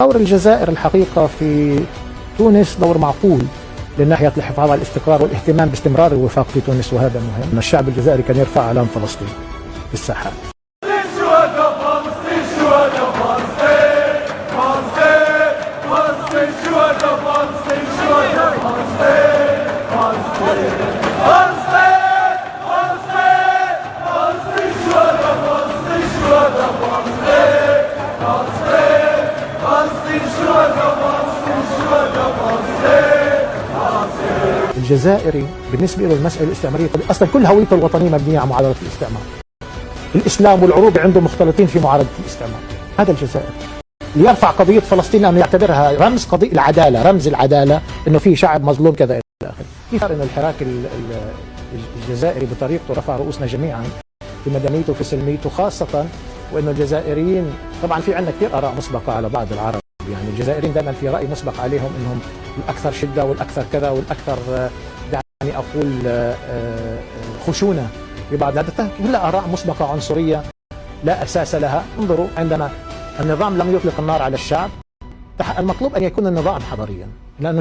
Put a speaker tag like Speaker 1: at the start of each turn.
Speaker 1: دور الجزائر الحقيقة في تونس دور معقول من ناحية الحفاظ على الاستقرار والاهتمام باستمرار الوفاق في تونس، وهذا مهم. الشعب الجزائري كان يرفع علم فلسطين في الساحات. الجزائري بالنسبة له المسألة الاستعمارية أصلا كل هويته الوطنية مبنية على معارضة الاستعمار. الإسلام والعروبة عندهم مختلطين في معارضة الاستعمار. هذا الجزائر اللي يرفع قضية فلسطين لأنه يعتبرها رمز قضية العدالة، رمز العدالة، إنه في شعب مظلوم كذا إلى آخره. كيف إنه الحراك الجزائري بطريقته رفع رؤوسنا جميعا في مدنيته وفي سلميته خاصة، وإنه الجزائريين طبعا في عندنا كثير آراء مسبقة على بعض العرب، يعني الجزائريين دائما في رأي مسبق عليهم إنهم الأكثر شدة والأكثر كذا والأكثر دعني أقول خشونة ببعض. هذا كلها آراء مسبقة عنصرية لا أساس لها. انظروا، عندنا النظام لم يطلق النار على الشعب، المطلوب أن يكون النظام حضاريا، لأنه